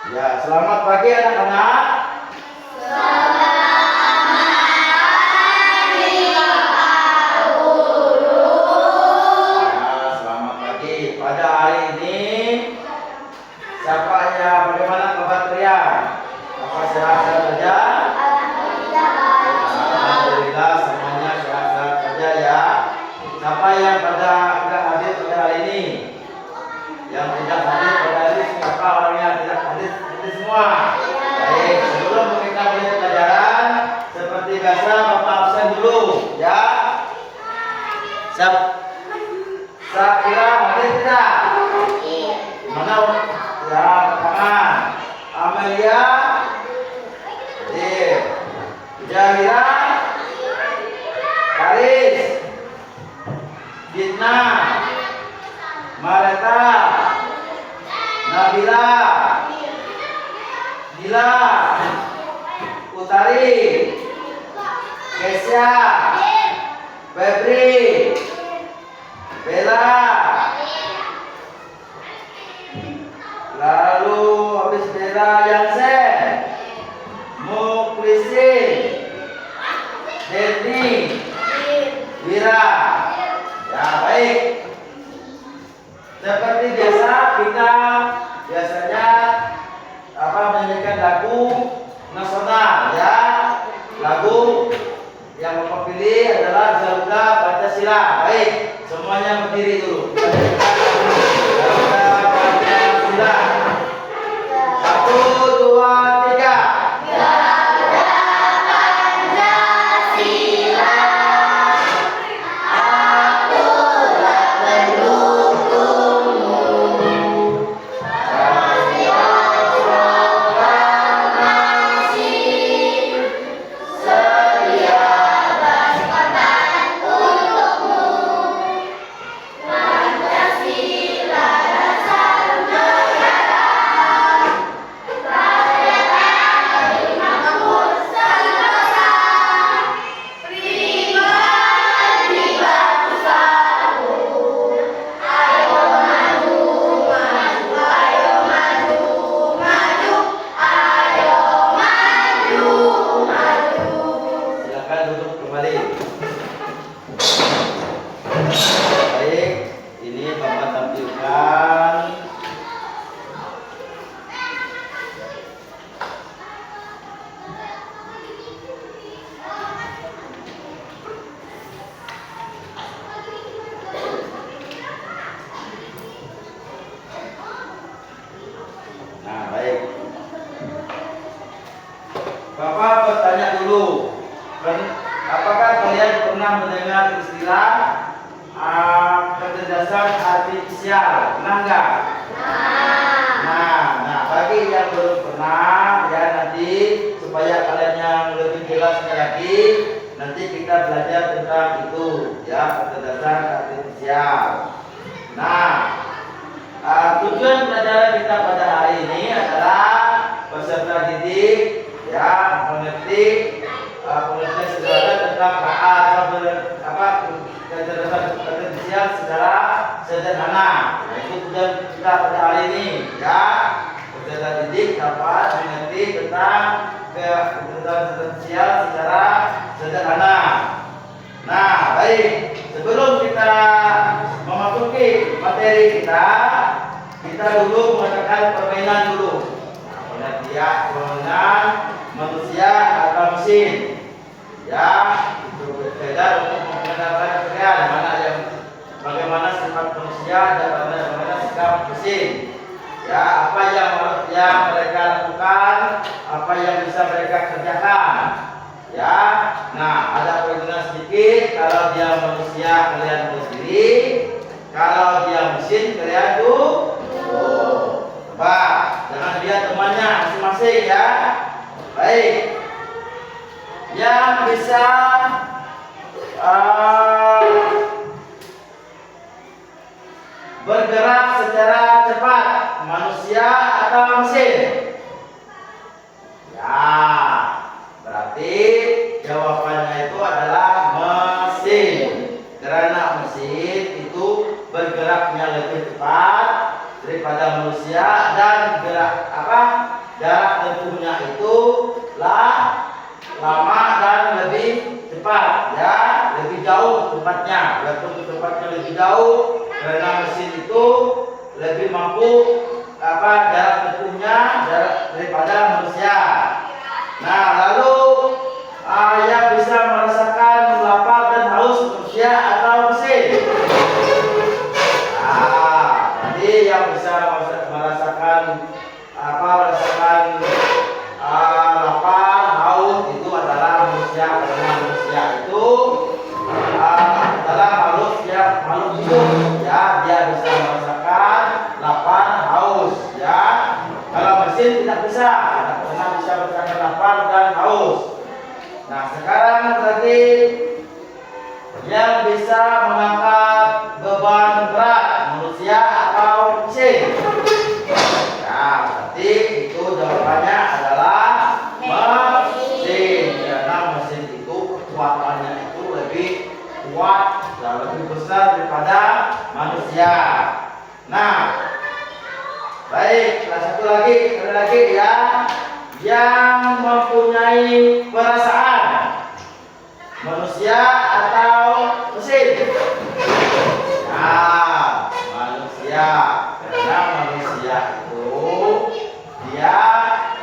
Ya, selamat pagi anak-anak. Ya, selamat pagi. Pada hari ini, siapa yang bagaimana kabar kalian? Apa sehat-sehat saja? Alhamdulillah, semuanya sehat-sehat saja ya. Siapa yang tidak hadir pada hari ini? Yang tidak hadir pada hari ini, siapa orangnya tidak hadir? Hadir semua. Baik, sebelum kita mulai pelajaran, seperti biasa Bapak absen dulu, ya. Saya kira hadir tidak? Mana? Ya, tangan. Amelia, hadir. Jahira, Karis, Gitna, Mareta, Nabila, Dila, Utari, Kesya, Febri, Bella, lalu habis Bella Yansen, Muklisin, Denny, Wira. Ya, baik. Seperti biasa kita biasanya menyanyikan lagu nasional ya. Lagu yang Bapak pilih adalah Garuda Pancasila. Baik, semuanya berdiri dulu. Garuda Pancasila. 1, 2, 3. Bapak bertanya dulu, apakah kalian pernah mendengar istilah kecerdasan artifisial? Pernah nggak? Nah, bagi yang belum pernah, ya nanti supaya kalian yang lebih jelasnya lagi, nanti kita belajar tentang itu, ya kecerdasan artifisial. Nah, tujuan pelajaran kita pada hari ini adalah peserta didik ya mengerti pengertian sederhana tentang kecerdasan artifisial secara sederhana. Nah, itu tujuan kita pada hari ini ya. Peserta didik dapat mengerti tentang kecerdasan artifisial secara sederhana. Nah, baik. Sebelum kita memasuki materi kita dulu menggunakan permainan dulu. Permainan manusia atau mesin. Ya, itu berbeda untuk mengenalkan kalian bagaimana sifat manusia dan bagaimana sikap mesin. Ya, apa yang mereka lakukan, apa yang bisa mereka kerjakan. Ya, nah ada perbedaan sedikit. Kalau dia manusia kalian berdiri, kalau dia mesin kalian duduk. Coba, jangan lihat temannya masing-masing ya. Baik. Yang bisa bergerak secara cepat, manusia atau mesin? Ya, berarti jawabannya itu adalah mesin. Karena mesin itu bergeraknya lebih cepat daripada manusia dan tempatnya, walaupun ke tempatnya lebih jauh, karena mesin itu lebih mampu jarak tempuhnya daripada manusia. Nah, lalu yang bisa merasakan lapar dan haus manusia atau mesin? Jadi yang bisa merasakan lapar, haus itu adalah manusia, karena manusia itu adalah makhluk hidup, ya, dia bisa merasakan lapar, haus, ya. Kalau mesin tidak pernah bisa merasakan lapar dan haus. Nah, sekarang berarti yang bisa mengangkat beban berat manusia atau mesin? Nah, berarti itu jawabannya adalah mesin, karena mesin itu kekuatannya itu lebih kuat dan lebih besar daripada manusia. Nah, baik, satu lagi ya, yang mempunyai perasaan, manusia atau mesin? Nah, manusia, karena manusia itu dia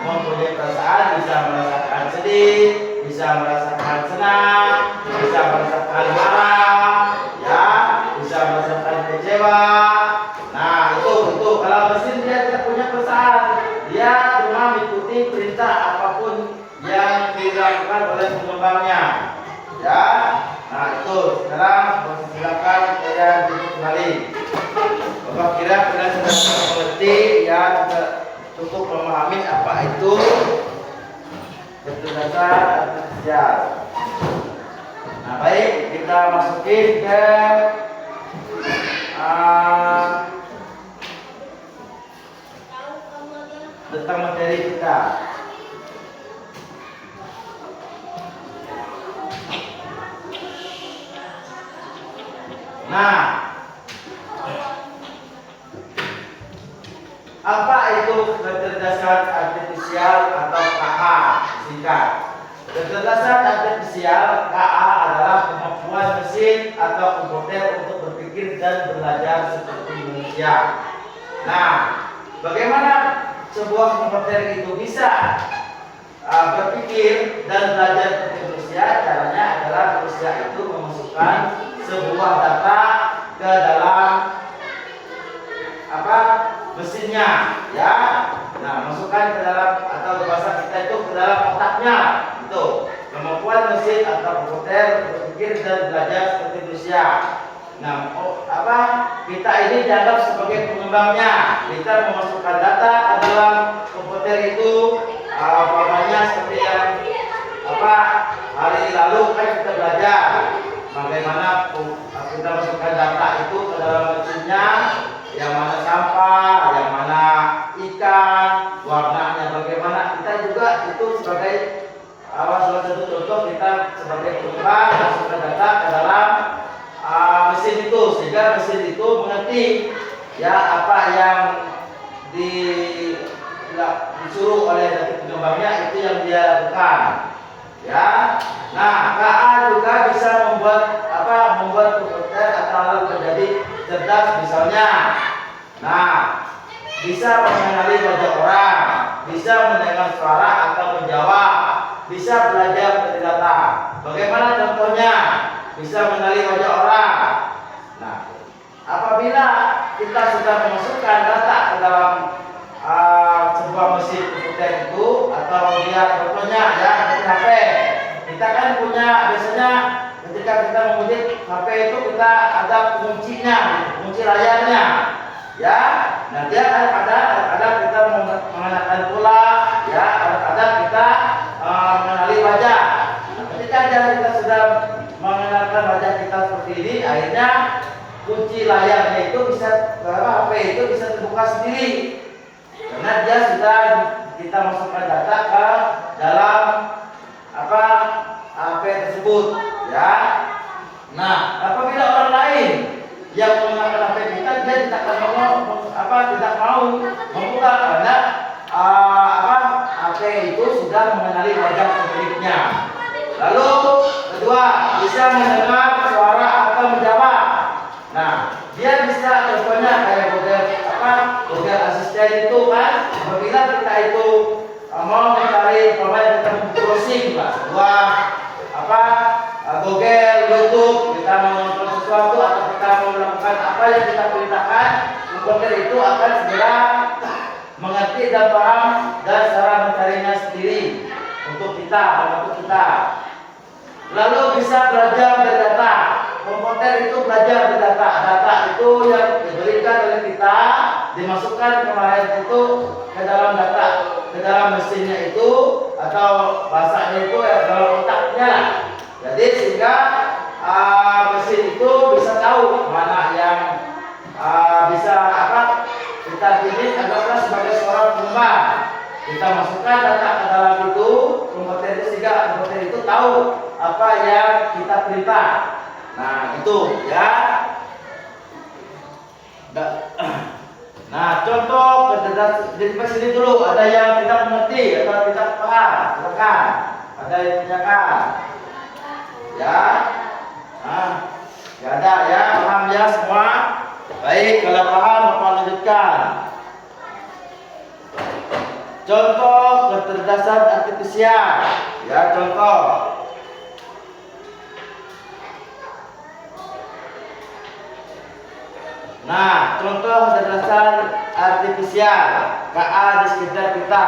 mempunyai perasaan, bisa merasakan sedih, bisa merasakan senang, bisa merasakan marah, ya, bisa merasakan kecewa. Nah, itu kalau mesin dia tidak punya perasaan, dia cuma mengikuti perintah apapun yang dilakukan oleh pengembangnya, ya. Nah, itu sekarang silakan kalian duduk kembali. Bapak kira kalian sudah mengerti, ya, cukup memahami apa itu kecerdasan artifisial. Nah, baik, kita masukin ke tentang materi kita. Nah, apa itu kecerdasan artifisial atau KA singkat? Kecerdasan artifisial KA adalah kemampuan mesin atau komputer untuk berpikir dan belajar seperti manusia. Nah, bagaimana sebuah komputer itu bisa berpikir dan belajar seperti manusia? Caranya adalah manusia itu memasukkan sebuah data ke dalam mesinnya, ya. Nah, masukkan ke dalam, atau bahasa kita itu ke dalam otaknya. Itu kemampuan mesin atau komputer berpikir dan belajar seperti manusia. Nah, kita ini dianggap sebagai pengembangnya. Kita memasukkan data ke dalam komputer itu, umpamanya seperti yang hari lalu kan kita belajar bagaimana kita masukkan data itu ke dalam mesinnya, yang mana sampah, yang mana ikan, warnanya bagaimana. Kita juga itu sebagai salah satu contoh kita sebagai pengembang masukkan data ke dalam mesin itu, sehingga mesin itu mengerti, ya, apa yang disuruh oleh pengembangnya itu yang dia lakukan, ya. Nah, KA juga bisa membuat komputer atau alat menjadi cerdas, misalnya. Nah, bisa mengenali wajah orang, bisa mendengar suara atau menjawab, bisa belajar dari data. Bagaimana contohnya? Bisa mengenali wajah orang. Nah, apabila kita sudah memasukkan data ke dalam sebuah mesin komputer itu, atau dia contohnya, ya, seperti HP. Kita kan punya, biasanya ketika kita menguntit HP itu kita ada kuncinya, kunci layarnya, ya. Nah, dia ada kita mengenakan pula, ya, ada kita mengenali wajah. Nah, ketika kita sudah mengenalkan wajah kita seperti ini, akhirnya kunci layarnya itu bisa, HP itu bisa terbuka sendiri, karena dia sudah kita masukkan data ke dalam HP tersebut, ya. Nah, apabila orang lain yang menggunakan HP kita, dia tidak mau membuka, karena HP itu sudah mengenali wajah pemiliknya. Lalu kedua, bisa mendengar suara akan menjawab. Nah, dia bisa contohnya kayak Google Assistant itu kan, apabila kita itu mau mencari kita browsing lah, Google, YouTube, kita mau nonton sesuatu atau kita mau melakukan apa yang kita perintahkan, komputer itu akan segera mengerti dan paham dan cara mencarinya sendiri untuk kita, membantu kita. Lalu bisa belajar dari data. Komputer itu belajar dari data. Data itu yang diberikan oleh kita dimasukkan kemarin itu ke dalam data, ke dalam mesinnya itu atau bahasanya itu dalam otaknya. Jadi sehingga mesin itu bisa tahu mana yang bisa kita pilih adalah sebagai seorang pengembang. Kita masukkan data ke dalam itu komputer itu sehingga komputer itu tahu apa yang kita perintah. Nah itu ya. Nah contoh di sini dulu ada yang tidak mengerti atau tidak paham, silakan. Ada yang tanyakan. Ya, nah, ya ada ya, paham ya semua. Baik, kalau paham Bapak lanjutkan. Contoh kecerdasan artifisial. Ya, contoh. Nah, contoh kecerdasan artifisial. KA di sekitar kita.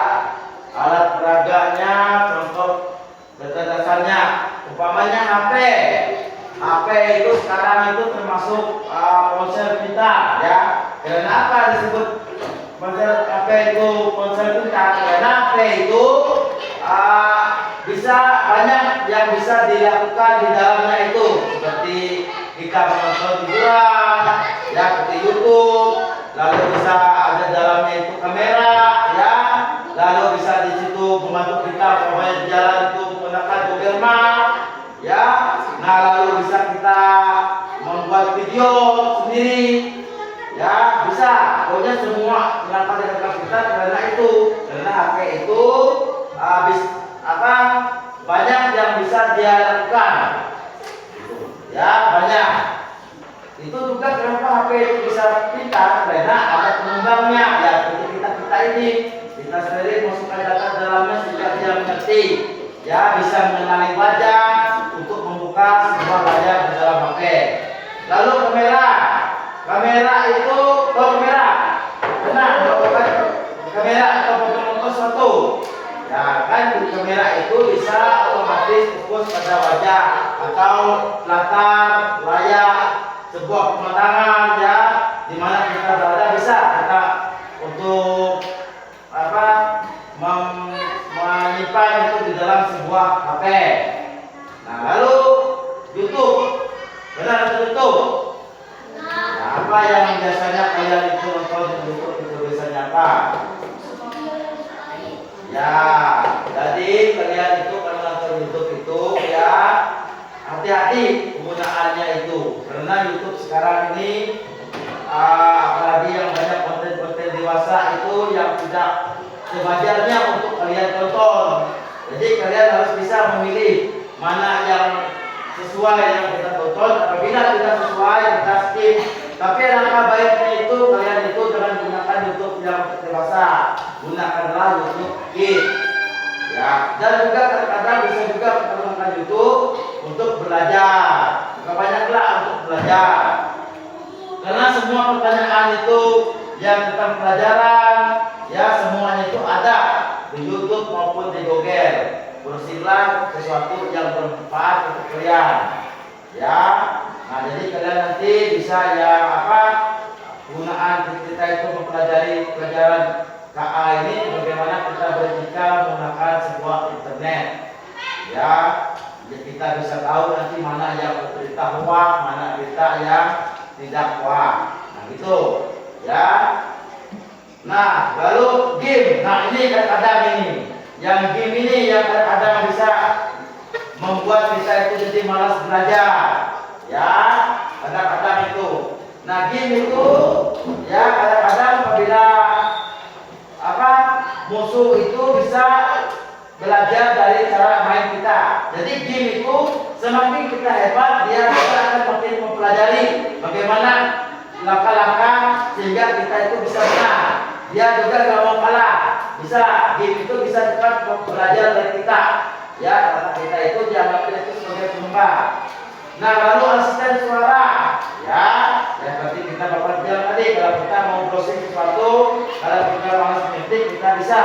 Alat peraganya, contoh kecerdasannya. Umpamanya HP. HP itu sekarang itu termasuk ponsel kita, ya. Kenapa disebut ponsel HP itu ponsel kita? Karena HP itu bisa banyak yang bisa dilakukan di dalamnya itu, seperti kita menonton hiburan, ya, seperti YouTube. Lalu bisa ada dalamnya itu kamera, ya. Lalu bisa di situ membantu kita pokoknya di jalan itu menggunakan Google Maps, ya. Nah lalu bisa kita membuat video sendiri, ya, bisa. Pokoknya semua kenapa dengan kita karena itu, karena HP itu banyak yang bisa dia lakukan, ya, banyak. Itu juga kenapa HP itu bisa pintar, karena ada pengembangnya, ya, seperti kita ini. Kita sendiri masukkan data dalamnya sehingga dia mengerti, ya, bisa mengenali wajah untuk membuka sebuah layar di dalam HP. Lalu kamera itu kamera, benar, melakukan kamera atau foto suatu. Ya kan, di kamera itu bisa otomatis fokus pada wajah atau latar layar sebuah pemandangan, ya, di mana kita berada bisa kita untuk menyimpan itu di dalam sebuah HP. Nah lalu YouTube, benar atau YouTube? Nah, apa yang biasanya kalian itu nonton di YouTube itu biasanya apa? Ya, jadi kalian itu kalau nonton YouTube itu ya hati-hati penggunaannya itu, karena YouTube sekarang ini apalagi yang banyak konten-konten dewasa itu yang tidak sewajarnya untuk kalian tonton. Jadi kalian harus bisa memilih mana yang sesuai yang kita tonton. Apabila tidak sesuai kita skip. Tapi alangkah baiknya itu kalian itu jangan gunakan YouTube yang dewasa, gunakanlah YouTube Kids, ya. Dan juga terkadang bisa juga menggunakan YouTube untuk belajar. Banyaklah untuk belajar. Karena semua pertanyaan itu yang tentang pelajaran, ya, semuanya itu ada di YouTube maupun di Google. Bersihlah sesuatu yang bermanfaat untuk kalian, ya. Nah jadi kalian nanti bisa yang penggunaan kita itu mempelajari pelajaran KA ini bagaimana kita beretika menggunakan sebuah internet, ya. Jadi kita bisa tahu nanti mana yang berita hoax, mana berita yang tidak hoax. Nah gitu, ya. Nah lalu game, nah ini kadang-kadang yang game ini yang kadang-kadang bisa membuat kita itu jadi malas belajar, ya, kadang-kadang itu. Nah game itu, ya, kadang-kadang apabila musuh itu bisa belajar dari cara main kita. Jadi game itu semakin kita hebat, dia juga akan makin mempelajari bagaimana langkah-langkah sehingga kita itu bisa menang. Dia juga gak mau kalah, bisa game itu bisa cepat belajar dari kita, ya, karena kita itu dianggapnya itu sebagai pengembang. Nah, lalu asisten suara, ya berarti kita bapak bilang tadi, kalau kita mau browsing sesuatu, kalau kita mau mengetik, kita bisa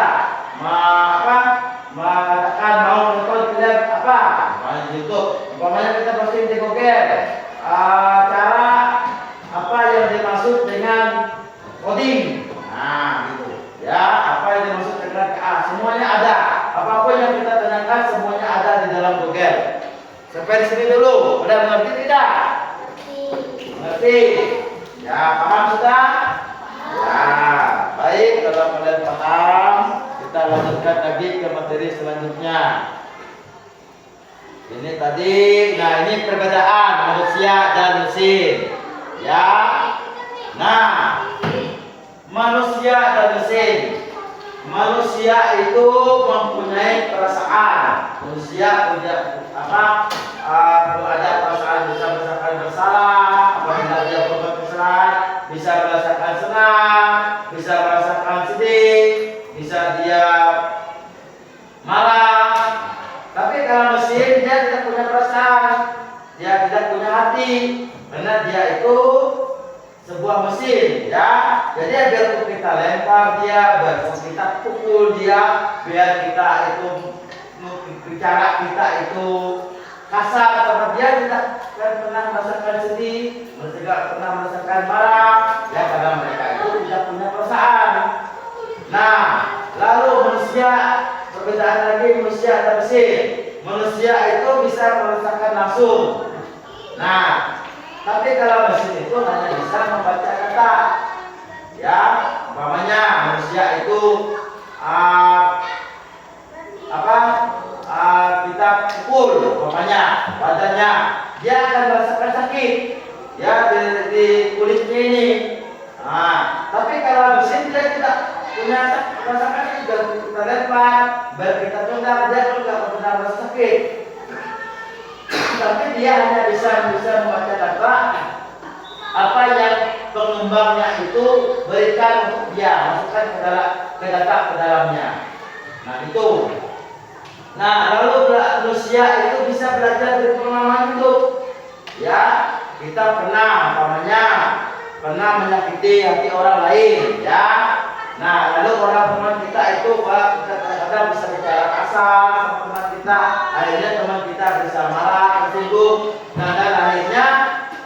mengatakan mau nonton film apa, misalnya di YouTube, umpamanya kita browsing di Google, cara apa yang dimaksud dengan coding, nah gitu, ya apa yang dimaksud dengan semuanya ada, apapun yang kita tanyakan semuanya ada di dalam Google. Sampai di sini dulu, udah mengerti tidak? Mengerti? Ya, paham sudah? Ya, baik, kalau kalian paham, kita lanjutkan lagi ke materi selanjutnya. Ini tadi, nah ini perbedaan manusia dan mesin. Ya, nah, manusia dan mesin. Manusia itu mempunyai perasaan. Manusia punya kalau ada perasaan bisa merasakan bersalah, apabila dia berbuat kesalahan, bisa merasakan senang, bisa merasakan sedih, bisa dia marah. Tapi kalau mesin dia tidak punya perasaan, dia tidak punya hati, karena dia itu sebuah mesin, ya. Jadi biarpun kita lempar dia, biarpun kita pukul dia, biar kita itu bicara kita itu kasar, karena dia tidak pernah merasakan sedih, tidak pernah merasakan marah, ya, karena mereka itu tidak punya perasaan. Nah, lalu manusia, perbedaan lagi manusia dan mesin. Manusia itu bisa merasakan langsung. Nah, tapi kalau mesin itu hanya bisa membaca kata, ya, umpamanya manusia itu kita pukul, umpamanya badannya, dia akan merasakan sakit, ya, di kulitnya ini. Nah, tapi kalau mesin dia tidak punya merasakan itu, kita lempar, biar kita tendang, dia juga pernah merasa sakit. Tapi dia hanya bisa membaca kata apa yang pengembangnya itu berikan untuk dia, masukkan ke dalamnya. Nah itu. Nah lalu manusia itu bisa belajar dari pengalaman hidup. Ya, kita pernah menyakiti hati orang lain, ya. Nah lalu orang teman kita itu kadang-kadang bisa bicara kasar sama teman kita, akhirnya teman kita bisa marah, tersinggung. Nah dan akhirnya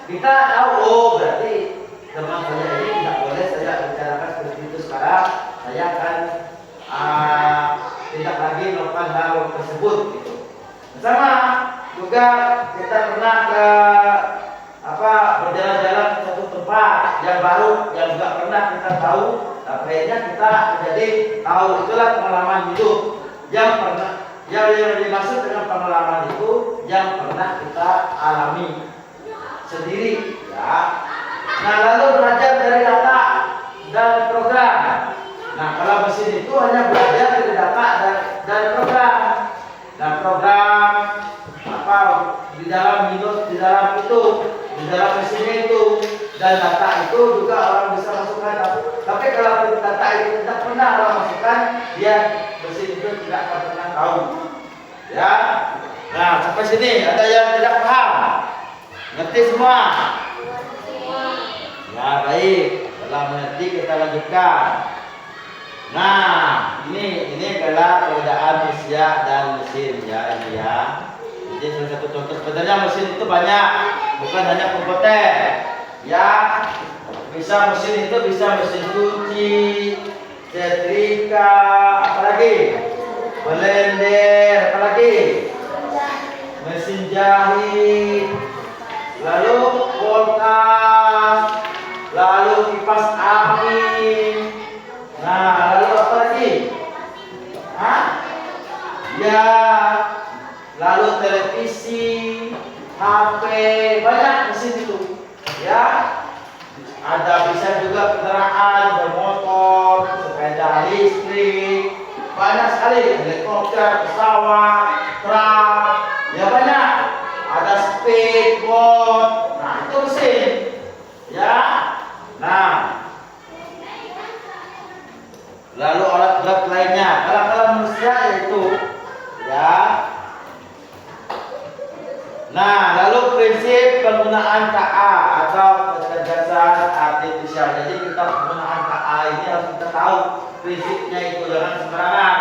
kita tahu, oh berarti teman saya ini tidak boleh saya bicarakan seperti itu sekarang. Saya akan tidak lagi melakukan hal tersebut gitu. Sama juga kita pernah berjalan-jalan ke satu tempat yang baru yang juga pernah kita tahu, akhirnya kita menjadi tahu. Itulah pengalaman hidup yang dimaksud dengan pengalaman itu yang pernah kita alami sendiri, ya. Nah lalu belajar dari data dan program. Nah kalau mesin itu hanya belajar dari data dan program. Nah program di dalam mesinnya itu, dan data itu juga orang bisa masukkan. Tapi kalau data itu tidak pernah orang masukkan, dia mesin itu tidak akan pernah tahu, ya. Nah sampai sini ada yang tidak paham? Ngerti semua? Ya baik, setelah mengerti kita lanjutkan. Nah ini adalah perbedaan manusia dan mesin, ya, ini ya. Jadi salah satu contoh, sebenarnya mesin itu banyak, bukan hanya komputer, ya. Bisa mesin itu bisa mesin cuci, setrika, apalagi blender, apalagi mesin jahit, lalu kulkas, lalu kipas angin. Nah lalu apa lagi? Ya, lalu televisi, HP, banyak mesin itu, ya. Ada bisa juga kendaraan bermotor, sepeda listrik, banyak sekali, helikopter, pesawat, truk, ya banyak. Ada lalu alat berat lainnya. Kalau manusia yaitu ya. Nah, lalu prinsip penggunaan KA atau kecerdasan artifisial. Jadi kita penggunaan KA ini harus kita tahu prinsipnya itu, jangan sembarangan.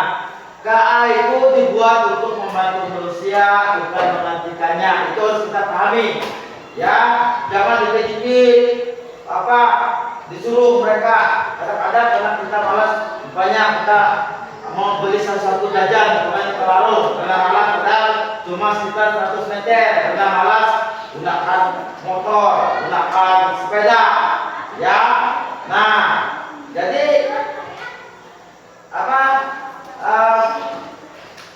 KA itu dibuat untuk membantu manusia, bukan menggantikannya. Itu harus kita pahami. Ya, jangan dipikir apa disuruh mereka. Kadang-kadang karena kita malas, banyak kita mau beli satu jajan, kemudian ke warung, karena malas padahal cuma sekitar 100 meter, karena malas gunakan motor, gunakan sepeda, ya. Nah, jadi apa?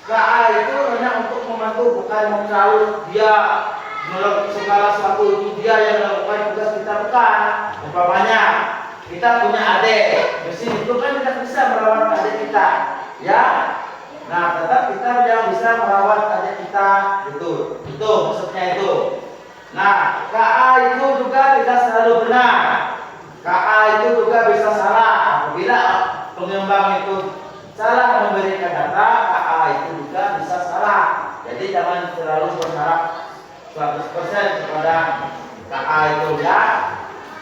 KA itu hanya untuk membantu, bukan selalu dia melakukan segala sesuatu, itu dia yang melakukan tugas kita, bukan. Umpamanya kita punya adik, mesin itu kan tidak bisa merawat adik kita, ya. Nah, tetap kita yang bisa merawat adik kita, itu maksudnya itu. Nah, KA itu juga tidak selalu benar. KA itu juga bisa salah. Apabila pengembang itu salah memberikan data, KA itu juga bisa salah. Jadi jangan terlalu berharap 100% kepada KA itu, ya.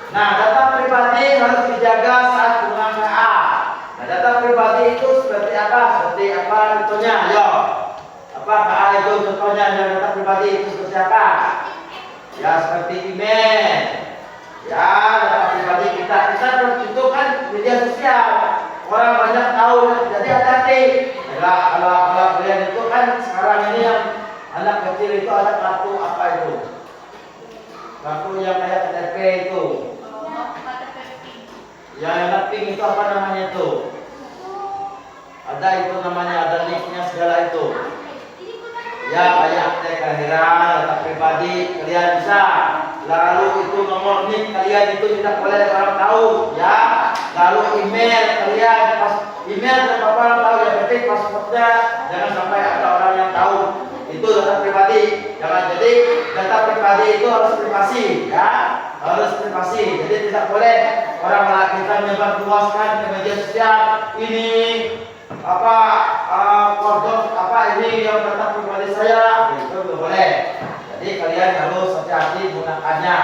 Nah, data pribadi harus dijaga saat penggunaan KA. Nah, data pribadi itu seperti apa? Seperti apa contohnya? Ayo. Apa KA itu contohnya? Data pribadi itu seperti apa? Ya, seperti email. Ya, data pribadi kita itu kan media sosial. Orang banyak tahu, jadi hati-hati. Kalau kalian itu kan sekarang ini yang anak kecil itu ada kartu apa itu? Kartu yang kayak KTP itu. Yang pink itu apa namanya itu? Ada itu namanya, ada linknya segala itu. Ya, kayak akte kelahiran, data pribadi kalian bisa. Lalu itu nomor NIK kalian itu tidak boleh orang tahu, ya. Lalu email kalian, pas email tidak apa-apa tahu, yang penting passwordnya jangan sampai ada orang yang tahu. Itu data pribadi. Jangan, jadi data pribadi itu harus privasi, ya. Harus privasi. Jadi tidak boleh orang kita menyebarluaskan ke media sosial ini apa kode apa ini yang data pribadi saya, itu tidak boleh. Jadi kalian harus hati-hati gunakannya,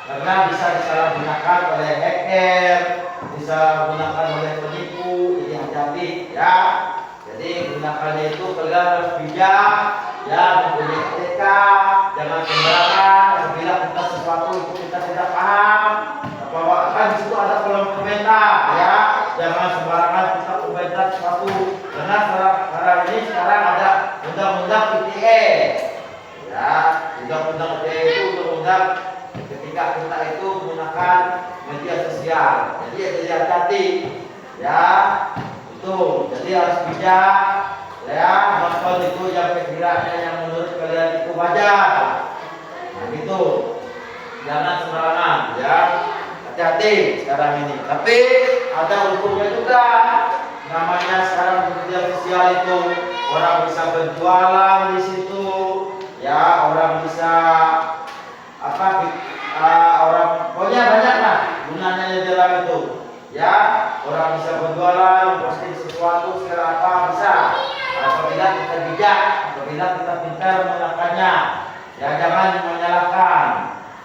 karena bisa disalahgunakan oleh hacker, bisa digunakan oleh penipu. Jadi hati-hati, ya. Jadi gunakannya itu kalian harus bijak, ya, mempunyai etika, jangan sembarangan. Apabila kita sesuatu itu kita tidak paham, bahwa kan di situ ada kolom komentar, ya. Jangan sembarangan kita komentar sesuatu, karena sekarang ada undang-undang ITE, ya. Undang-undang ITE itu undang-undang ketika kita itu menggunakan media sosial. Jadi hati-hati, ya. Itu jadi harus bijak, ya. Maksud itu yang sekiranya yang menurut kalian itu wajar, nah gitu. Jangan sembarangan, ya. Hati-hati sekarang ini. Tapi ada untungnya juga. Namanya sekarang media sosial itu orang bisa berjualan di situ, ya. Orang bisa apa? Orang pokoknya banyak lah gunanya di dalam itu, ya. Orang bisa berjualan, posting sesuatu segala apa bisa. Apabila kita bijak, apabila kita pintar menggunakannya, ya. Jangan menyalahkan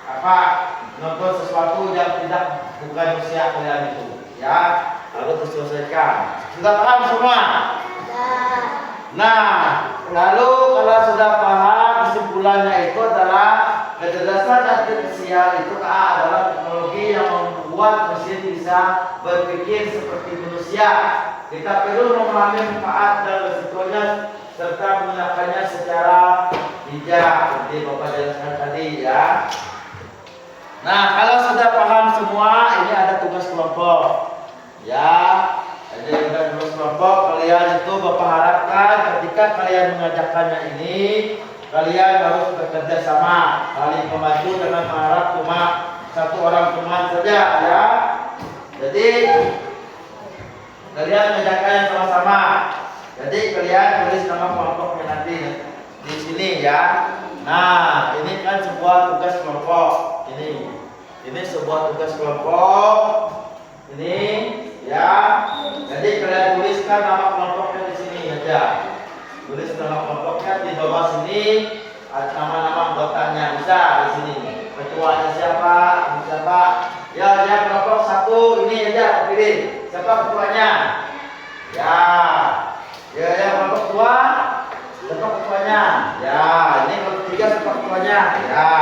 apa nonton sesuatu yang bukan usia kalian itu, ya. Lalu diselesaikan. Sudah paham semua? Nah, lalu kalau sudah paham, kesimpulannya itu adalah kecerdasan artifisial itu adalah teknologi yang membuat mesin bisa berpikir seperti manusia. Kita perlu memahami manfaat dan resikonya serta menggunakannya secara bijak. Jadi Bapak jelaskan tadi, ya. Nah, kalau sudah paham semua, ini ada tugas kelompok, ya. Jadi ada tugas kelompok. Kalian itu Bapak harapkan ketika kalian mengajarkannya ini, kalian harus bekerja sama, saling membantu, jangan mengharap cuma satu orang teman saja, ya. Jadi kalian mengajarkannya sama-sama. Jadi kalian tulis nama kelompoknya nanti di sini, ya. Nah, ini kan sebuah tugas kelompok. Ini sebuah tugas kelompok. Ini, ya. Jadi Jadi kalian tuliskan nama kelompoknya di sini aja. Tulis nama kelompoknya di bawah sini. Nama-nama anggotanya bisa di sini. Ketuanya siapa? Siapa? Ya, ya kelompok 1 ini aja pilih. Siapa ketuanya? Ya. Ya, ya kelompok 2. Siapa ketuanya? Ya, ini kelompok 3 siapa ketuanya? Ya.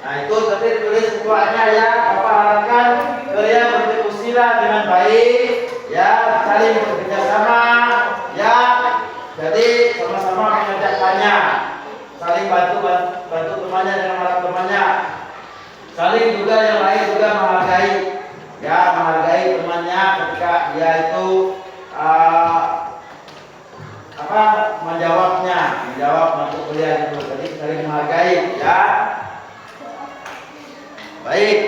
Nah, itu tadi tulis ketuanya ya. Bapak harapkan kalian berdiskusilah dengan baik, ya, saling bekerja sama, ya. Jadi sama-sama mengerjakannya. Saling bantu temannya dengan marah temannya. Saling juga yang lain juga menghargai, ya, menghargai temannya ketika dia itu menjawab bantu kuliah itu. Jadi saling menghargai, ya. Baik.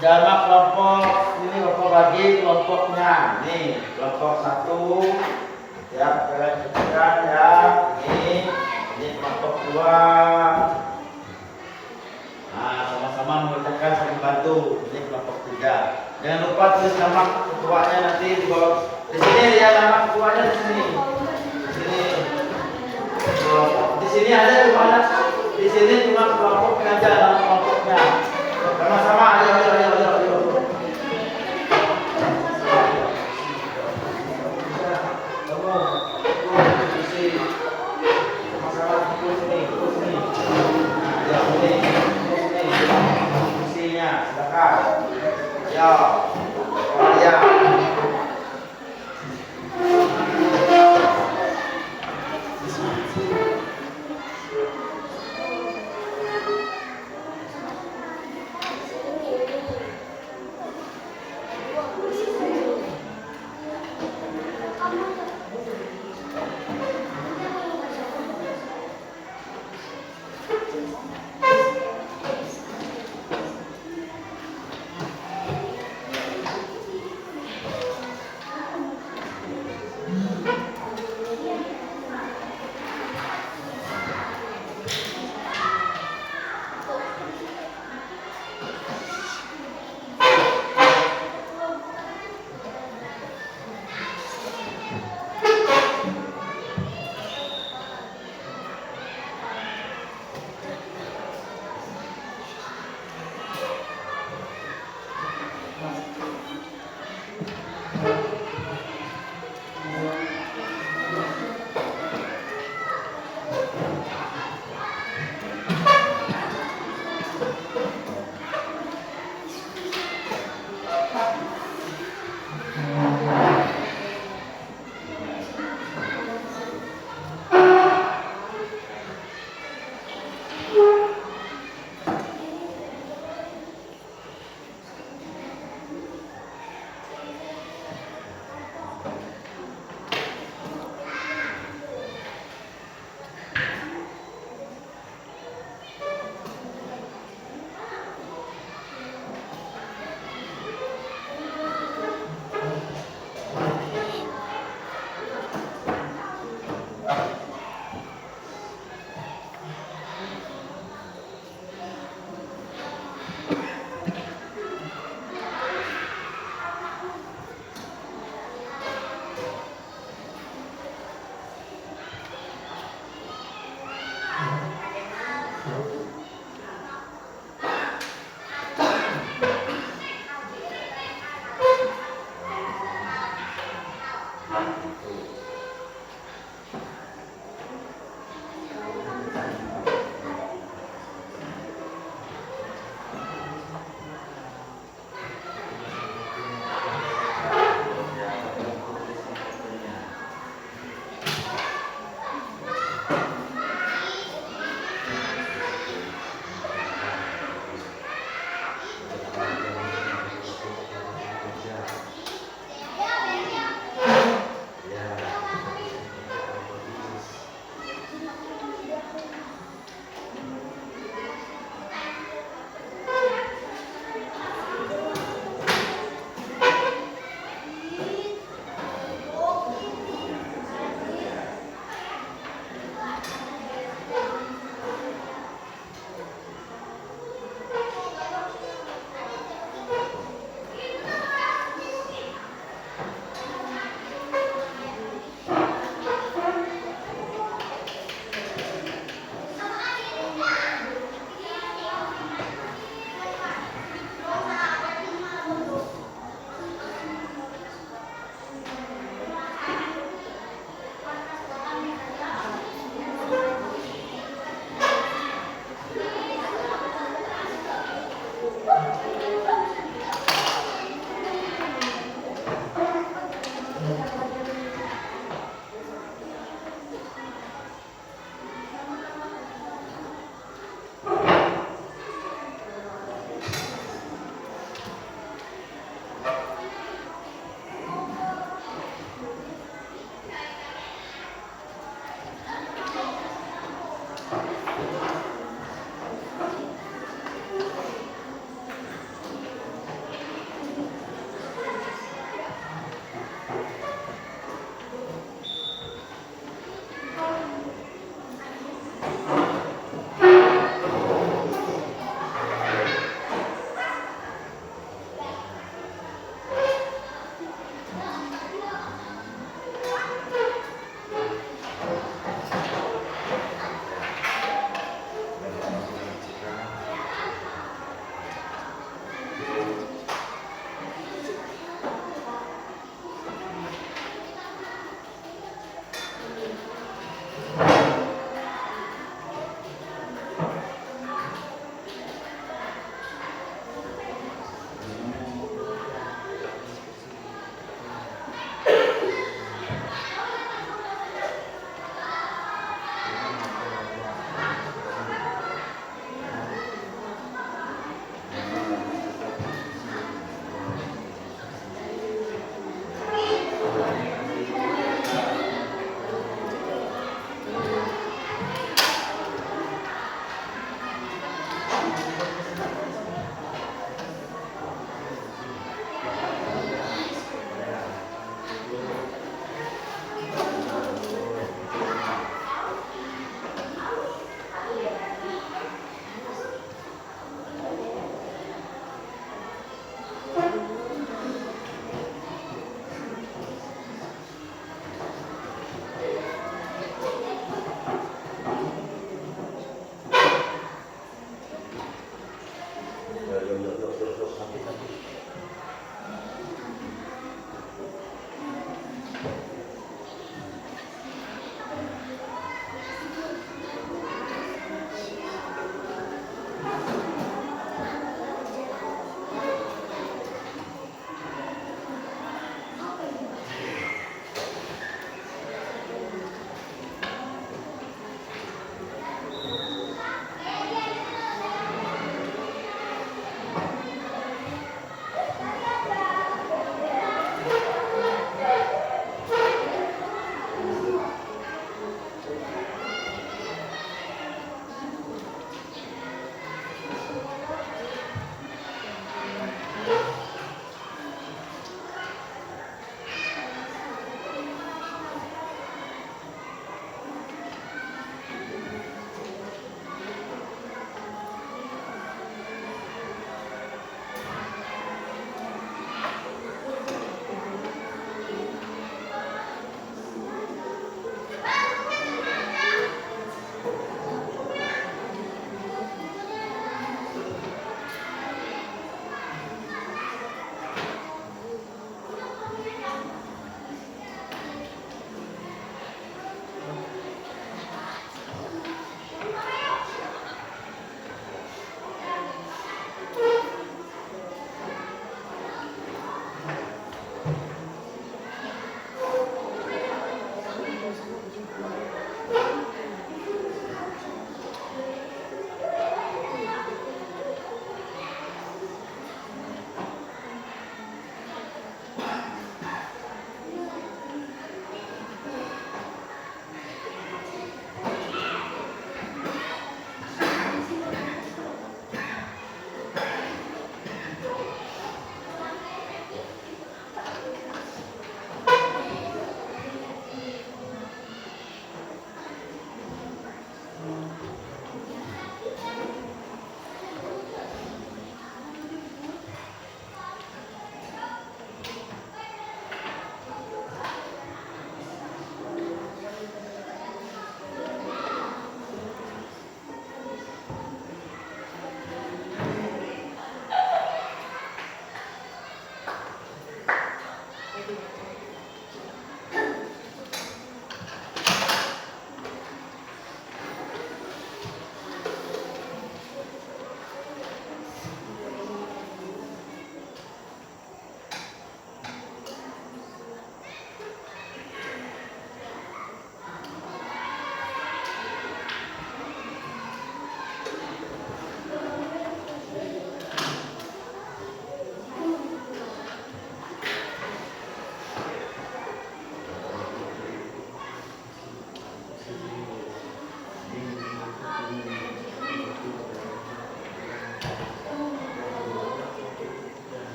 Jamak kelompok ini bapak bagi kelompoknya. Nih kelompok 1, ya, kalian cukupkan ya. Ini kelompok 2. Nah, sama-sama mengerjakan saling bantu. Ini kelompok 3. Jangan lupa tulis nama ketuanya nanti di bawah. Di sini ya, nama ketuanya di sini. Di sini. Di sini ada di mana? Di sini cuma kelompok aja, nama kelompoknya. Sama-sama, ayo.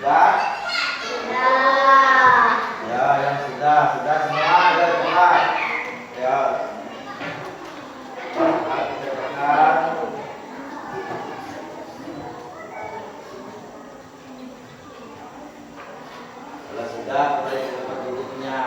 Sudah? Sudah. Ya, yang sudah semua ada mulai. Ya. Kerjakan. Kalau sudah, mulai ke tempat duduknya.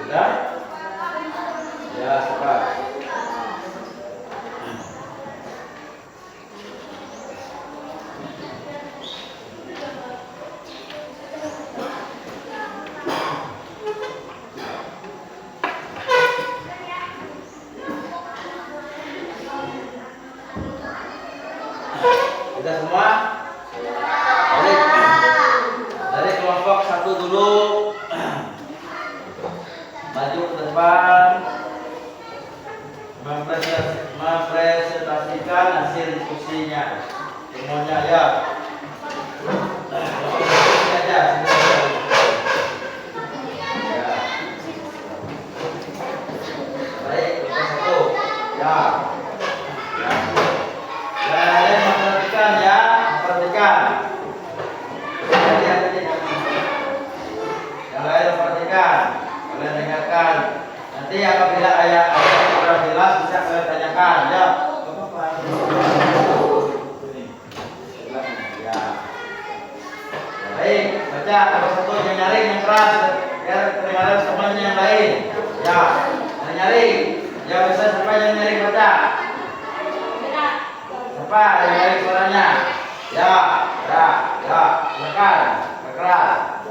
Sudah? Ya, cepat. Sudah semua? Dari kelompok satu dulu. Maju ke depan, mempresentasikan hasil diskusinya. Semuanya ya. Ini aja, sini aja. Ya. Baik, kelompok satu. Ya. Ya. Yang lain memperhatikan ya, memperhatikan. Yang lain memperhatikan. Kalian dengarkan. Nanti apabila ayat sudah jelas bisa kalian tanyakan. Ya. Ya. Baik, baca nomor satu yang nyaring yang keras biar kedengaran semuanya yang lain. Ya. Yang nyaring. Ya bisa siapa yang nyaring baca? Siapa yang nyaring suaranya? Ya. Ya. Ya. Silakan. Keras.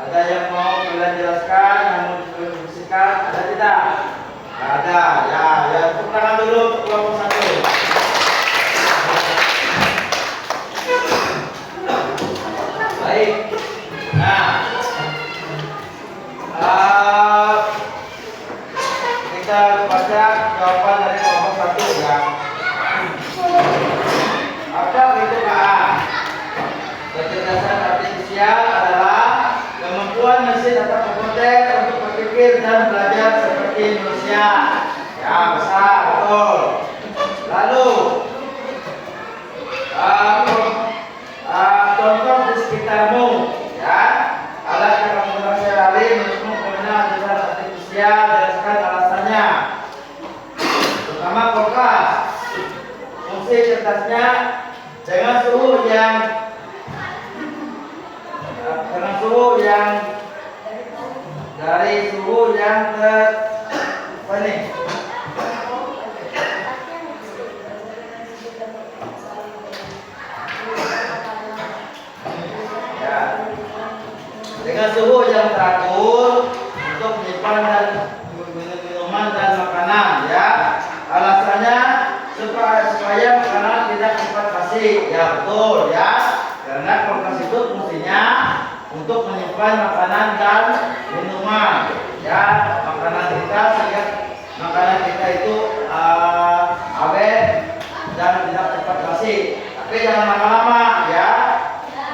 Ada yang mau kalian jelaskan, yang mau diskusikan? Ada tidak? Tidak ada. Ya, tepuk tangan dulu untuk kelompok 1. Baik. Nah, kita baca jawaban dari kelompok 1 ya. Apa itu KA? Kecerdasan artifisial adalah kemampuan mesin atau komputer untuk berpikir dan belajar seperti manusia. Ya, besar, betul. Lalu contoh di sekitarmu, ya. Alat yang menggunakan sehari-hari menurutmu mengenal kecerdasan artifisial, jelaskan alasannya. Pertama, kulkas. Fungsi cerdasnya dengan suhu yang dari suhu yang dengan suhu yang teratur untuk menyimpan dan minuman dan makanan, ya. Alasannya supaya makanan tidak cepat basi. Ya, betul, ya. Karena kulkas itu fungsinya untuk menyimpan makanan dan minuman, ya. Makanan kita itu awet dan tidak cepat basi. Tapi jangan lama-lama, ya.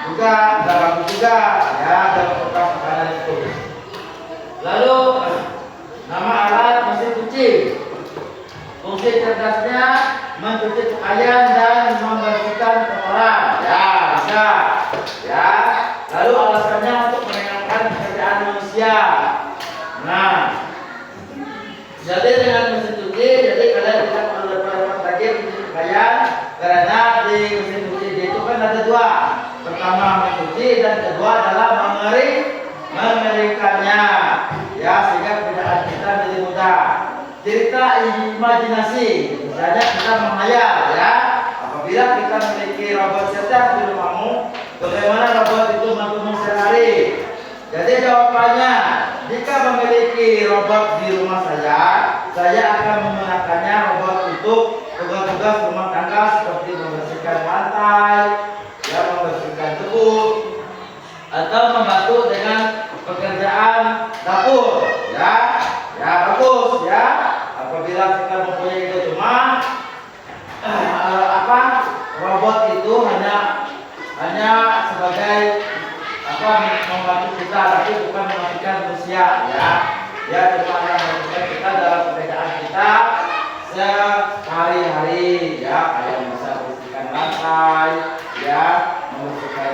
Juga tidak bagus juga, ya, dalam kulkas makanan itu. Lalu nama alat mesin cuci. Fungsi cerdasnya mencuci pakaian dan membersihkan kotoran. Ya, bisa. Ya. Lalu alasannya untuk meringankan pekerjaan manusia. Nah, jadi dengan mesin cuci, jadi kalian tidak perlu repot-repot lagi mencuci pakaian, karena di mesin cuci itu kan ada 2. Pertama mencuci dan kedua adalah mengeringkannya. Ya, sehingga pekerjaan kita jadi mudah. Cerita imajinasi, misalnya kita menghayal, ya. Apabila kita memiliki robot cerdas di rumahmu, bagaimana robot itu membantu sehari-hari? Jadi jawabannya, jika memiliki robot di rumah saya akan menggunakannya robot untuk tugas-tugas rumah tangga seperti membersihkan lantai, ya, membersihkan kebun, atau membantu dengan pekerjaan dapur, ya. Ya, bagus, ya. Apabila kita mempunyai itu, cuma robot itu hanya sebagai membantu kita, tapi bukan menggantikan manusia, ya. Ya, cuma yang membantu kita dalam pekerjaan kita sehari-hari, ya, kayak bisa membersihkan lantai, ya, membersihkan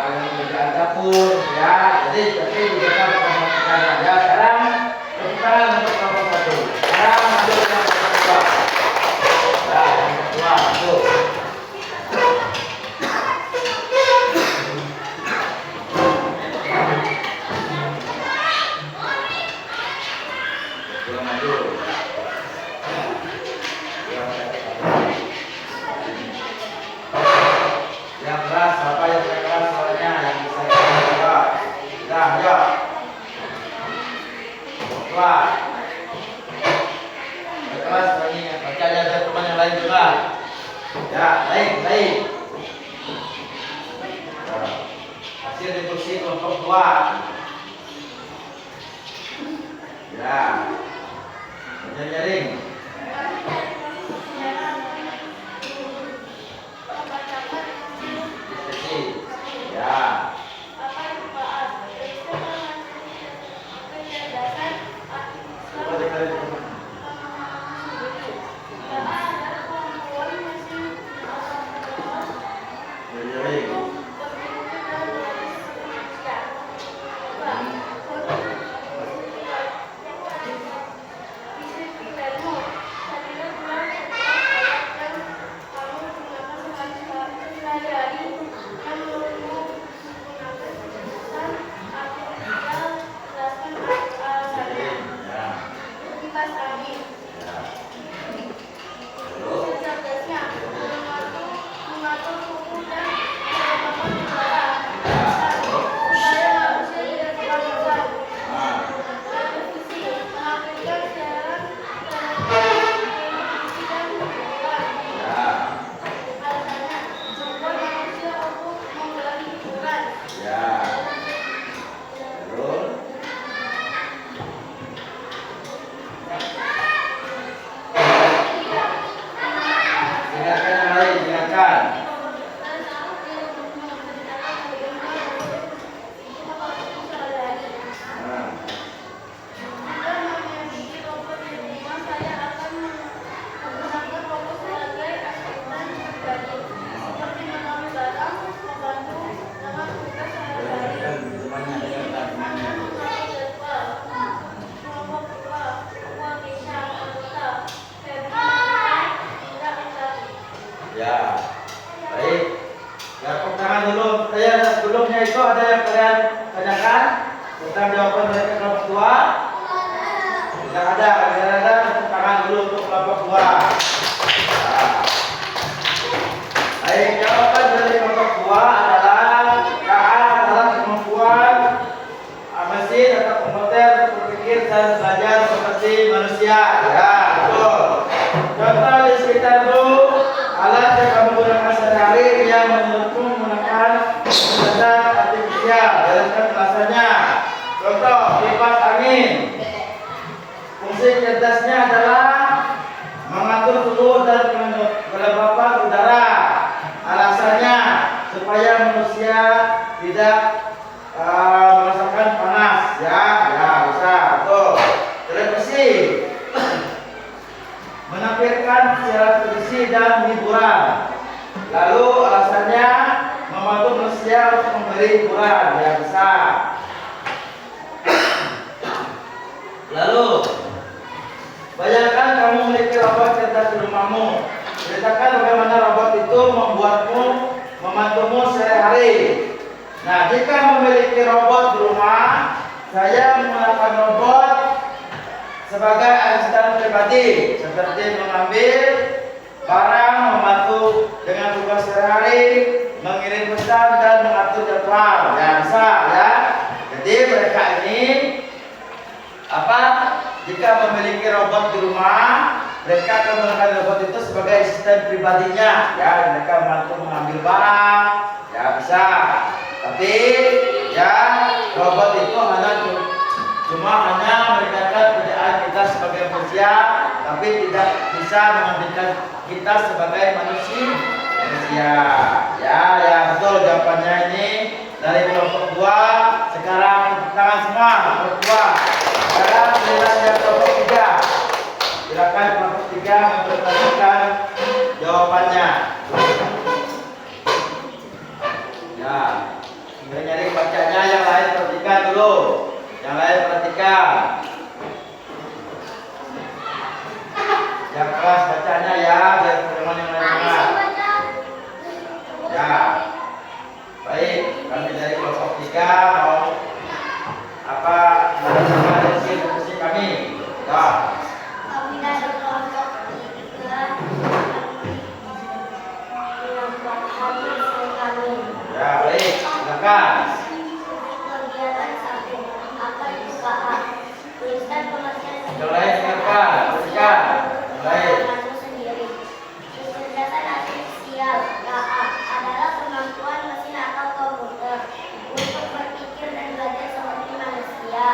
pekerjaan dapur, ya. Jadi kita membersihkan, ya. Sekarang kita untuk kelompok 1. Sekarang masuk ke kelompok 2. Ya, kelompok 2 masuk. Yang keras, siapa yang keras soalnya yang bisa jawab. Sudah, ayo. Kelas. Kelas ini baca aja teman yang lain juga. Ya, baik. Hasil diskusi kelompok 2. Ya. Jaring. Ya. Tentang jawaban dari kelompok 2? Tidak ada. Tidak ada. Tepuk tangan dulu untuk kelompok 2. Baik, jawaban dari kelompok 2 adalah KA adalah kemampuan mesin atau komputer berpikir dan belajar seperti manusia. Ya, betul. Contoh di sekitar itu alat yang kamu gunakan sehari-hari yang menurutmu menggunakan data artifisial. Jelaskan alasannya. Contoh kipas angin. Fungsi cerdasnya adalah mengatur suhu dan kelembapan udara. Alasannya supaya manusia tidak merasakan panas. Ya bisa. Betul. Televisi menampilkan siaran televisi dan hiburan. Lalu alasannya membantu manusia untuk memberi hiburan. Ya bisa. Lalu bayangkan kamu memiliki robot cerdas di rumahmu. Ceritakan bagaimana robot itu membuatmu, membantumu sehari-hari. Nah, jika memiliki robot di rumah, saya menggunakan robot sebagai asisten pribadi, seperti mengambil barang, membantu dengan tugas sehari-hari, mengirim pesan dan mengatur jadwal. Ya bisa ya. Jadi mereka ini jika memiliki robot di rumah, mereka akan menggunakan robot itu sebagai asisten pribadinya. Ya, mereka membantu mengambil barang. Ya bisa. Tapi ya robot itu cuma hanya mengerjakan pekerjaan kita sebagai manusia, tapi tidak bisa mengambilkan kita sebagai manusia. Ya betul jawabannya ini dari kelompok 2. Sekarang tangan semua kelompok 2. Sekarang giliran yang kelompok 3. Silakan kelompok 3 mempertanyakan jawabannya. Ya, nyari bacanya, yang lain perhatikan dulu. Yang lain perhatikan. Yang keras bacanya ya, biar teman yang lain dengar. Ya, baik. Kami dari kelompok 3 mau menanyakan diskusi kami. Ya. Kami dari kelompok 3 menyampaikan hasil kami. Ya, baik. Silakan. Kegiatan satu. Apa itu KA? Tuliskan pengertian Yang lain silakan. Perhatikan. Yang lain. sendiri. Kecerdasan artifisial KA adalah kemampuan mesin atau komputer untuk berpikir dan belajar seperti manusia.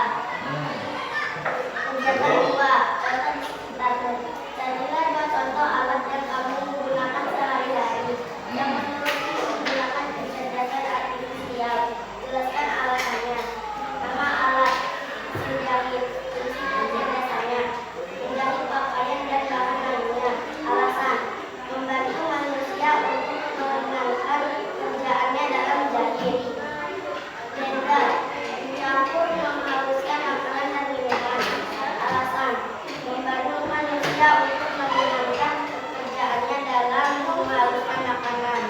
Kegiatan 2. Contoh di sekitarmu. Carilah 2 contoh alat yang kamu gunakan sehari-hari yang menurutmu menggunakan kecerdasan artifisial. Jelaskan alasannya. Nama alat: mesin jahit. Fungsi kecerdasannya: menjahit pakaian dan bahan lainnya. Alasan: membantu manusia untuk meringankan kerjaannya dalam menjahit. Blender: mencampur, menghaluskan makanan dan minuman. Alasan: membantu manusia untuk meringankan pekerjaannya dalam menghaluskan makanan.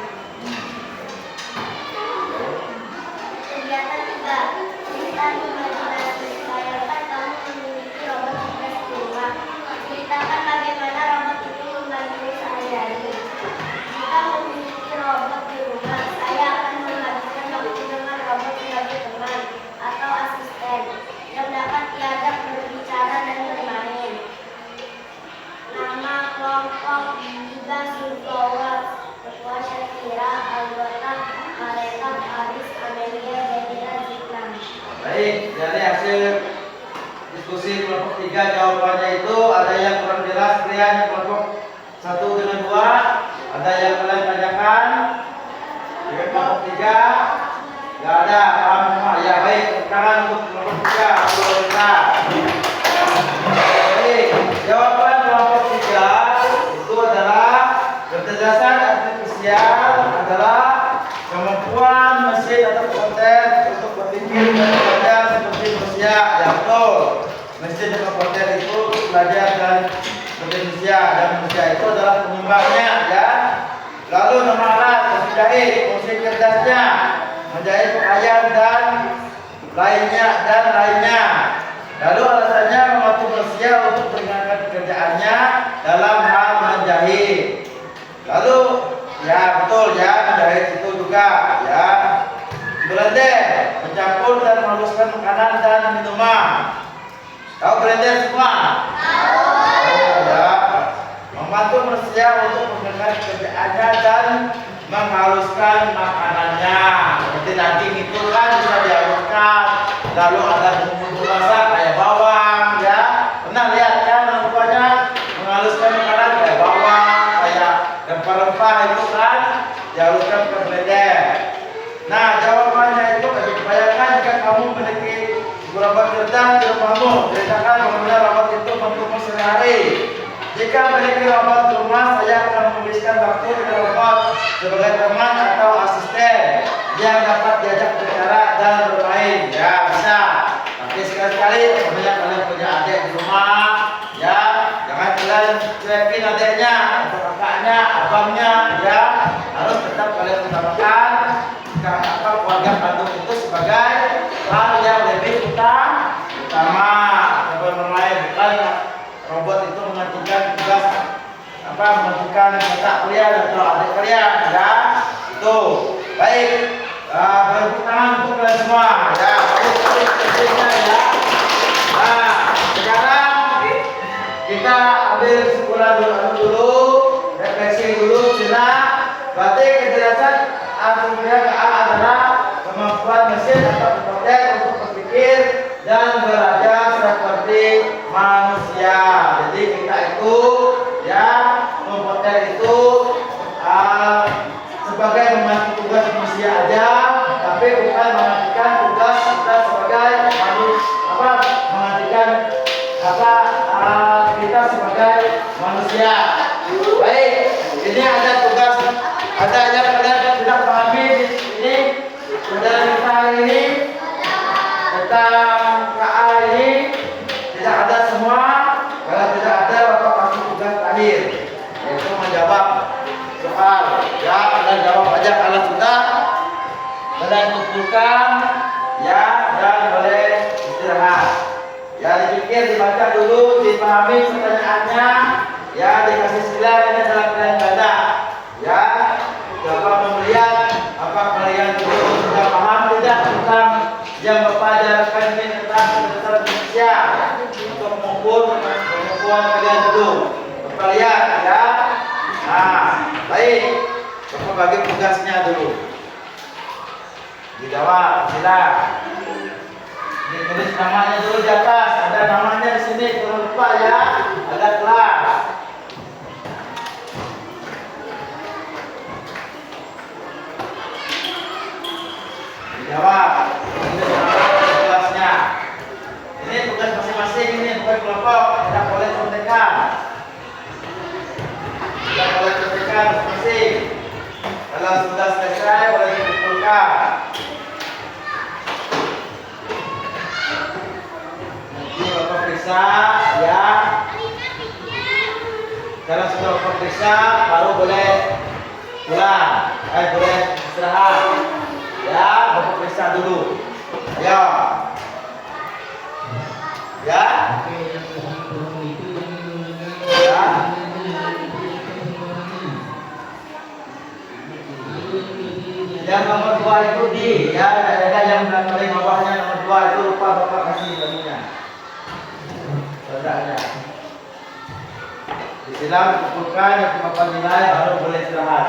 Kegiatan 3. Cerita imajinasi. Bayangkan kamu memiliki robot cerdas di rumah. Ceritakan bagaimana robot itu membantu sehari-hari. Jika memiliki robot di rumah, saya akan menghabiskan waktu dengan robot sebagai teman atau asisten yang dapat diajak berbicara dan bermain. Nama kelompok 3 Sunflower. Ketua Syakira, anggota Mareta, Aris, Amelia, Bedira, Zikna. Baik, dari hasil diskusi kelompok 3 jawabannya itu ada yang kurang jelas kalian kelompok 1 dengan 2. Ada yang kalian tanyakan? Dari kelompok 3 nggak ada, paham semua. Ya baik, sekarang untuk kelompok 3 baik, jawaban kelompok 3 itu adalah kecerdasan artifisial adalah kemampuan mesin atau komputer untuk berpikir dan belajar seperti manusia. Ya betul, mesin dan komputer itu belajar dan seperti manusia, dan manusia itu adalah penyumbangnya ya. Lalu nama alat: mesin jahit. Fungsi cerdasnya menjahit pakaian dan lainnya. Lalu alasannya membantu manusia untuk meringankan pekerjaannya dalam hal menjahit. Lalu ya betul ya, menjahit itu juga ya. Blender, mencampur dan menghaluskan makanan dan minuman. Tahu blender semua? Tahu. Ya. Membantu manusia untuk meringankan pekerjaannya dan menghaluskan makanannya. Seperti daging itu kan bisa dihaluskan. Lalu ada bumbu rasa kayak bawang, ya. Pernah lihat kan rupanya menghaluskan makanan kayak bawang, kayak rempah-rempah itu kan dihaluskan ke blender. Nah, jawabannya itu bayangkan jika kamu memiliki robot cerdas di rumahmu, ceritakan bagaimana robot itu membantumu sehari-hari. Jika memiliki robot di rumah, saya akan menghabiskan waktu dengan robot sebagai teman atau asisten yang dapat diajak bicara dan bermain. Ya, bisa. Tapi sekali-sekali apabila kalian punya adik di rumah, ya, jangan kalian cuekin adiknya atau kakaknya, abangnya, ya. Harus tetap kalian utamakan keluarga kandung itu sebagai hal yang lebih utama. Bermain bukan robot itu menggantikan tugas menggantikan kakak kalian atau adik kalian, ya. Itu baik. Beri tangan untuk kalian semua, ya. Ya. Nah, sekarang kita ambil kesimpulan dulu, refleksi dulu, jelas. Berarti kejelasan artinya adalah kemampuan mesin atau komputer untuk berpikir dan belajar seperti manusia. Jadi kita itu, ya, komputer itu sebagai membantu tugas manusia aja, tapi bukan menggantikan tugas kita sebagai menggantikan kita sebagai manusia. Baik, ini ada tugas, ada yang kalian tidak pahami ini pelajaran kita hari ini tentang KA ini tidak ada semua. Kalau tidak ada, Bapak kasih tugas terakhir, yaitu menjawab soal. Ya, kalian jawab aja kalau sudah. Kalian kumpulkan, ya, dan boleh istirahat. Ya, dipikir, dibaca dulu, dipahami pertanyaannya, ya, dikasih silang ini dalam kalian baca. Ya, coba melihat apa kalian sudah paham tidak tentang yang Bapak ajarkan ini tentang kedokteran Indonesia untuk mengukur kemampuan kalian dulu. Bapak lihat, ya. Nah, baik. Bapak bagi tugasnya dulu. Dijawab, silakan. Ditulis namanya dulu di atas. Ada namanya di sini, jangan lupa ya. Ada kelas. Dijawab. Ini kelasnya. Ini tugas masing-masing, ini bukan kelompok. Tidak boleh contekan. Tidak boleh contekan masing-masing. Kalau sudah selesai, boleh dikumpulkan. Nanti Bapak periksa, ya. Kalau sudah Bapak periksa, baru boleh pulang. Boleh istirahat. Ya, Bapak periksa dulu. Ayo. Ya. Ya. Yang nomor 2 itu ya, ada yang paling bawahnya nomor 2 itu lupa Bapak kasih namanya. Tandanya. Disilang kumpulkan yang Bapak nilai baru boleh istirahat.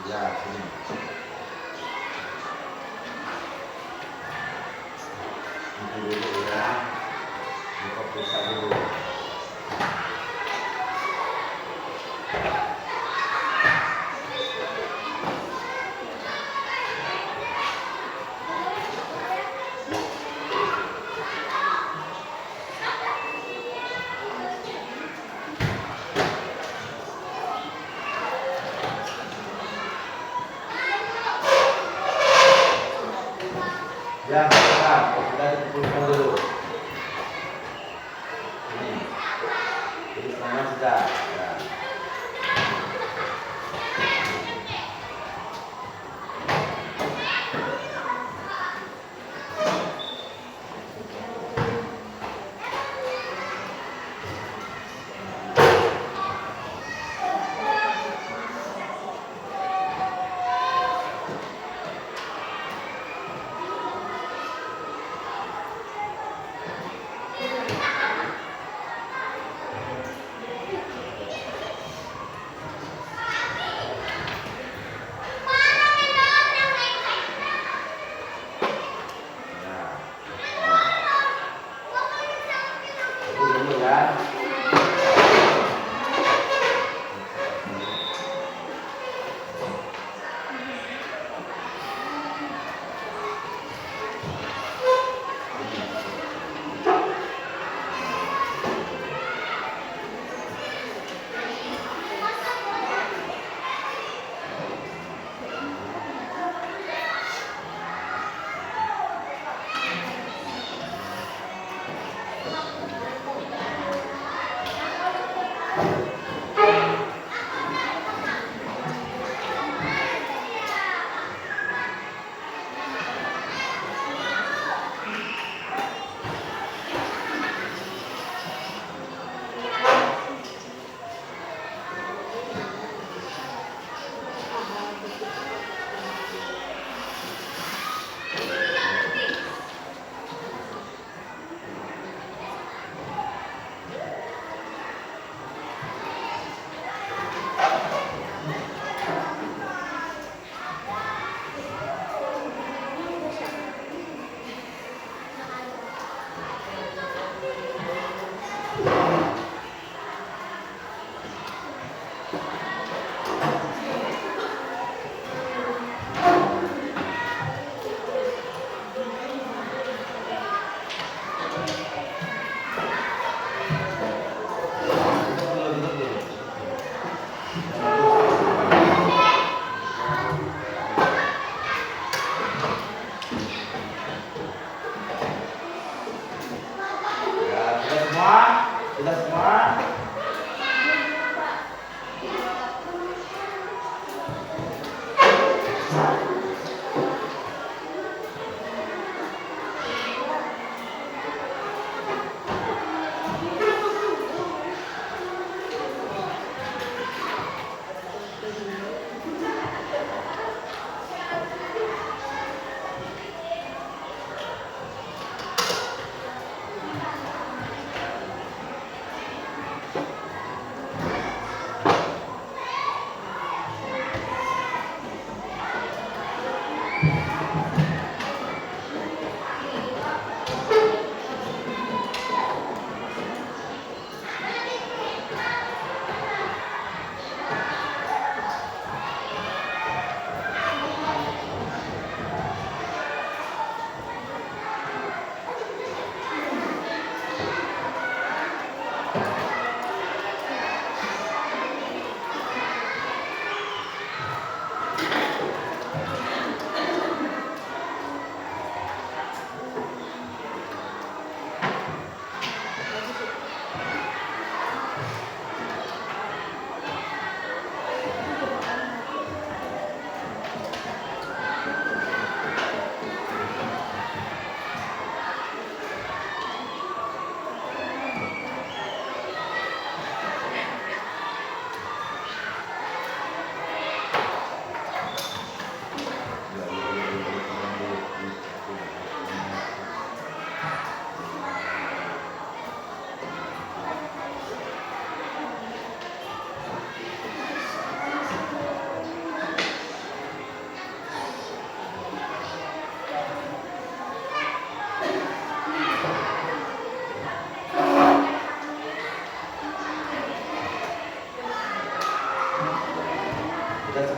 Ya, sini. Ini dulu ya. Buka pulsa dulu. Ya, kita dikumpulkan dulu. Ini. Jadi semua sudah. Ya.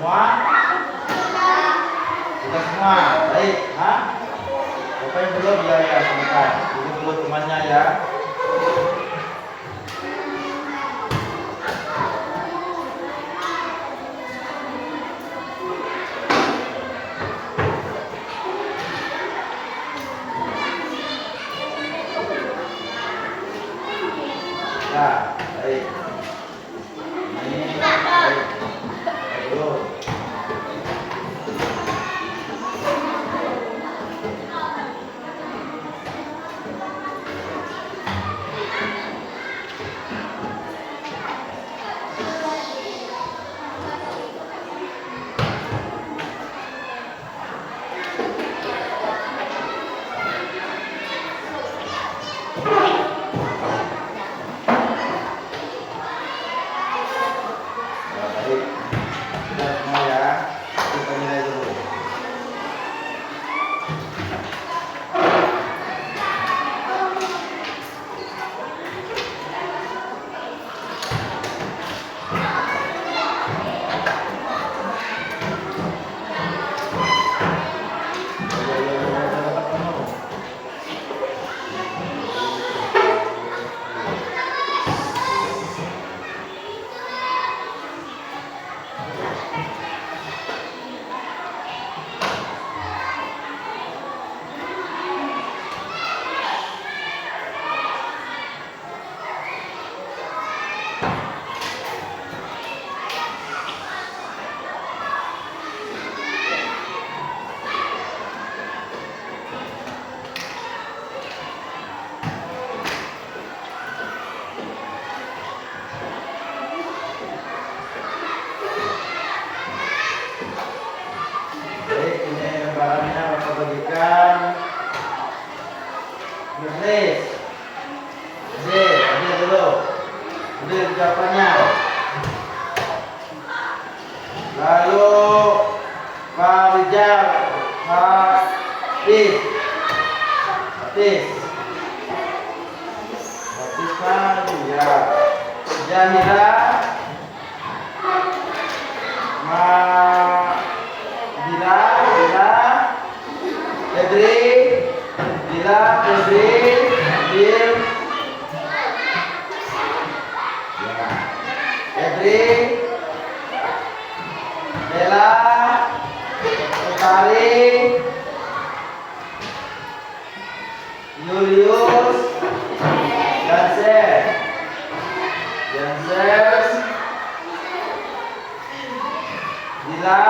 Semua? Sudah semua. Baik. Hah? Siapa yang belum? Ya, sebentar. Ini dulu temannya ya. Ya, baik. Ini baik. Dulu. Ya, baik. Sudah semua ya. Kita nilai dulu. Baik, ini barangnya Bapak bagikan. Nulis. Ambil dulu. Ambil jawabannya. Lalu Pak Rijal, Pak Hafiz. Hafiz kan ya. Jamila, Bila, Febri, Bil, ya. Febri, Bella, Utari, Julius, Janses, Dila,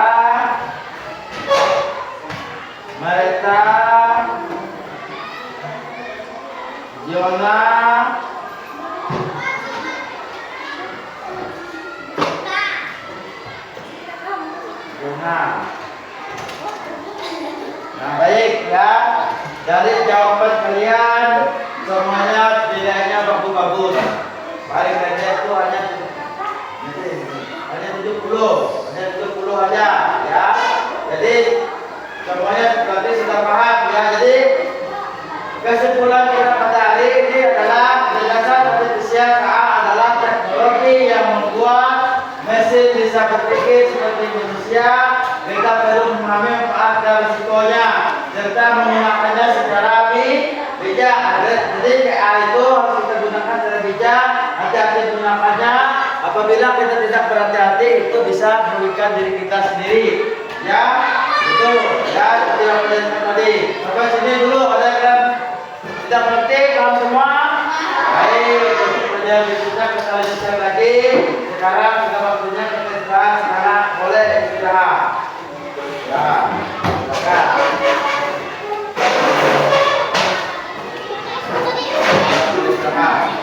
Marita, Jona, Nah, baik ya. Dari jawaban kalian semuanya nilainya bagus-bagus. Paling rendah itu hanya 70 aja ya. Jadi semuanya berarti sudah paham ya. Jadi kesimpulan kita pada hari ini adalah berdasar penelitian KA adalah teknologi yang membuat mesin bisa berpikir seperti manusia. Kita perlu memahami manfaat dan risikonya serta menggunakannya secara bijak. Jadi KA itu harus kita gunakan secara bijak. Hati-hati menggunakannya. Apabila kita tidak berhati-hati itu bisa merugikan diri kita sendiri. Ya, itu ya seperti yang kita tadi. Sampai sini dulu ada yang tidak mengerti kamu semua. Baik, kemudian kita lanjutkan lagi. Sekarang sudah waktunya kita istirahat. Sekarang boleh istirahat. Ya, silakan. Istirahat.